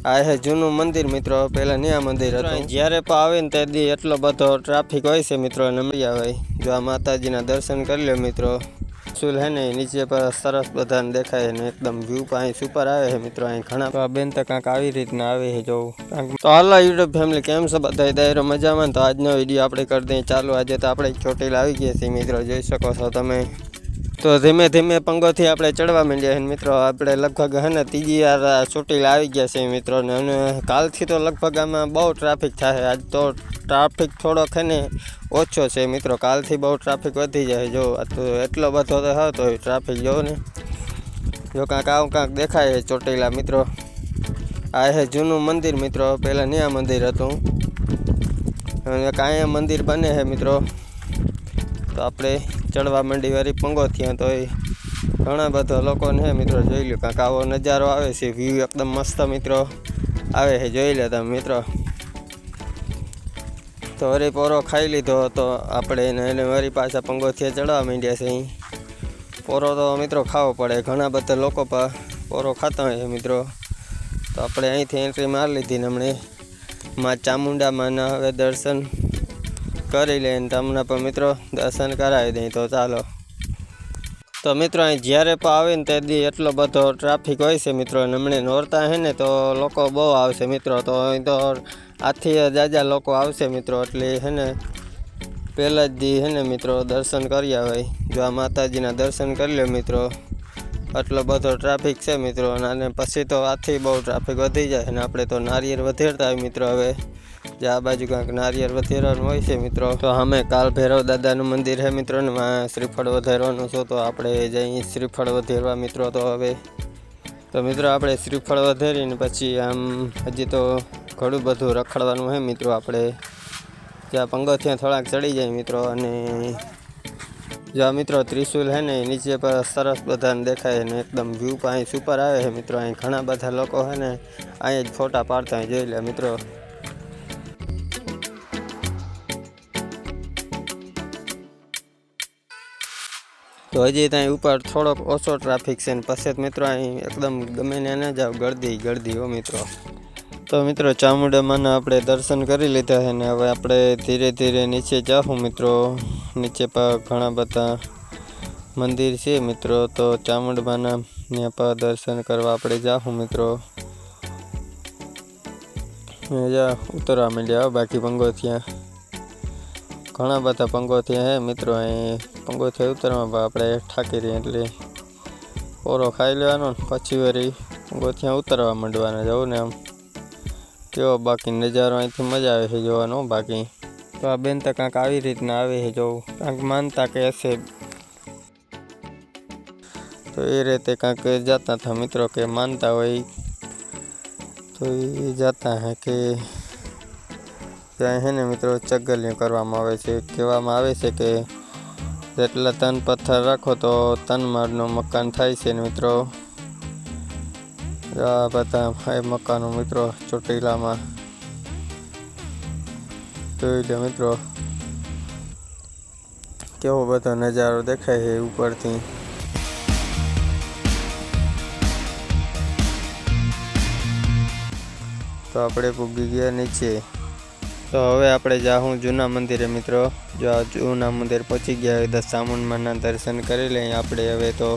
આ હે જૂનું મંદિર મિત્રો, પહેલા ન્યા મંદિર હતું. જ્યારે પણ આવે ને તે દી એટલો બધો ટ્રાફિક હોય છે મિત્રો. નમરી આવે જો આ માતાજીના દર્શન કરી લો મિત્રો. સુલ હે ને નીચે પર સરસ બધાને દેખાય ને એકદમ વ્યૂ અહીં સુપર આવે છે મિત્રો. અહીં ઘણા બેન તો કાંક આવી રીતના આવે છે જોવું. તો હાલો યુટ્યુબ ફેમિલી, કેમ છે બધા? દાયરો મજામાં? તો આજનો વિડીયો આપણે કરી દઈએ ચાલુ. આજે તો આપણે ચોટીલા આવી ગયા છીએ મિત્રો, જોઈ શકો છો તમે. તો ધીમે ધીમે પંગોથી આપણે ચડવા માંડ્યા છે મિત્રો. આપણે લગભગ હે ને ત્રીજી વાર ચોટીલા આવી ગયા છે મિત્રો. અને કાલથી તો લગભગ આમાં બહુ ટ્રાફિક થાય. આજ તો ટ્રાફિક થોડોક હે ને ઓછો છે મિત્રો. કાલથી બહુ ટ્રાફિક વધી જાય. જો તો એટલો બધો તો હતો ટ્રાફિક, જો ને જો કાંક આવું કાંક દેખાય છે ચોટીલા મિત્રો. આ હે જૂનું મંદિર મિત્રો, પહેલાં ન્યા મંદિર હતું અને કાંઈ મંદિર બને છે મિત્રો. તો આપણે ચડવા માંડી વારી પંગોથિયા. તો એ ઘણા બધા લોકોને હે મિત્રો, જોઈ લો કાંક આવો નજારો આવે છે. વ્યૂ એકદમ મસ્ત મિત્રો આવે છે, જોઈ લે તમે મિત્રો. તો વળી પોરો ખાઈ લીધો હતો આપણે એને વળી પાછા પંગોથિયા ચડવા માંડ્યા છે. અહીં પોરો તો મિત્રો ખાવો પડે, ઘણા બધા લોકો પોરો ખાતા હોય મિત્રો. તો આપણે અહીંથી એન્ટ્રી મારી લીધી ને હમણે માં ચામુંડામાંના હવે દર્શન કરી લઈને તમને પણ મિત્રો દર્શન કરાવી દઈએ. તો ચાલો. તો મિત્રો અહીં જ્યારે પણ આવે ને તે દી એટલો બધો ટ્રાફિક હોય છે મિત્રો. હમણે નોરતા હે ને તો લોકો બહુ આવશે મિત્રો. તો અહીં તો આથી જાજા લોકો આવશે મિત્રો. એટલે હે ને પહેલા જ દી હે ને મિત્રો દર્શન કર્યા હોય. જો આ માતાજીના દર્શન કરી લો મિત્રો. આટલો બધો ટ્રાફિક છે મિત્રો. અને પછી તો આથી બહુ ટ્રાફિક વધી જાય. અને આપણે તો નારિયેળ વધેરતા હોય મિત્રો. હવે જે આ બાજુ કાંઈક નારિયેળ વધેરવાનું હોય છે મિત્રો. તો અમે કાલ ભૈરવ દાદાનું મંદિર છે મિત્રો ને શ્રીફળ વધેરવાનું છે. તો આપણે જઈએ શ્રીફળ વધેરવા મિત્રો. તો હવે તો મિત્રો આપણે શ્રીફળ વધેરીને પછી આમ હજી તો ઘણું બધું રખડવાનું છે મિત્રો. આપણે જ્યાં પંગોથિયા થોડાક ચડી જાય મિત્રો. અને જ્યાં મિત્રો ત્રિશુલ હે ને નીચે પર સરસ બધાને દેખાય ને એકદમ વ્યૂ અહીં સુપર આવે છે મિત્રો. અહીં ઘણા બધા લોકો છે ને અહીં જ ફોટા પાડતા હોય, જોઈ લે મિત્રો. તો હજી ત્યાં ઉપર થોડોક ઓછો ટ્રાફિક છે ને પછી મિત્રો અહીં એકદમ ગમે ને ન જાવ, ગળદી હો મિત્રો. તો મિત્રો ચામુંડામાંના આપણે દર્શન કરી લીધા છે ને હવે આપણે ધીરે ધીરે નીચે જાઉં મિત્રો. નીચે પર ઘણા બધા મંદિર છે મિત્રો. તો ચામુંડામાંના ત્યાં પર દર્શન કરવા આપણે જાઉં મિત્રો. ઉતરવા માંડ્યા બાકી પંગોથિયા ઘણા બધા પંગોથિયા હે મિત્રો. અહીં પંગોથિયા ઉતરવામાં આપણે ઠાકી રહી એટલે પોરો ખાઈ લેવાનો ને પછી વળી પંગોથિયા ઉતરવા માંડવાના. જવું ને આમ કેવો બાકી નજારો અહીંથી મજા આવે છે જોવાનો. બાકી તો આ બેન તો કાંક આવી રીતના આવે છે જોવું. કાંક માનતા કે હશે તો એ રીતે કાંક જતા હતા મિત્રો. કે માનતા હોય તો એ જતા હે કે ત્યાં હે ને મિત્રો ચગલિયું કરવામાં આવે છે. કહેવામાં આવે છે કે જેટલા તન પથ્થર રાખો તો તન માળનું મકાન થાય છે ને મિત્રો. આ બધા એ મકાનો મિત્રો ચોટીલામાં જોઈ લે મિત્રો. કેવો બધો નજારો દેખાય છે ઉપરથી. તો આપણે પૂગી ગયા નીચે. તો હવે આપણે જાઉં જૂના મંદિરે મિત્રો. જો આ જૂના મંદિર પહોંચી ગયા હોય તો ચામુંડામાંના દર્શન કરી લઈએ આપણે હવે. તો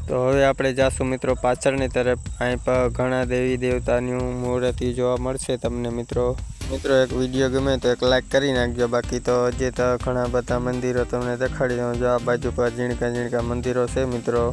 હવે આપણે જાશું મિત્રો પાછળની તરફ. અહીં પર ઘણા દેવી દેવતાની મૂર્તિ જોવા મળશે તમને મિત્રો. એક વિડીયો ગમે તો એક લાઈક કરી નાખજો. બાકી તો હજી તો ઘણા બધા મંદિરો તમને દેખાડી દઉં. જો આ બાજુ પર ઝીણકા મંદિરો છે મિત્રો.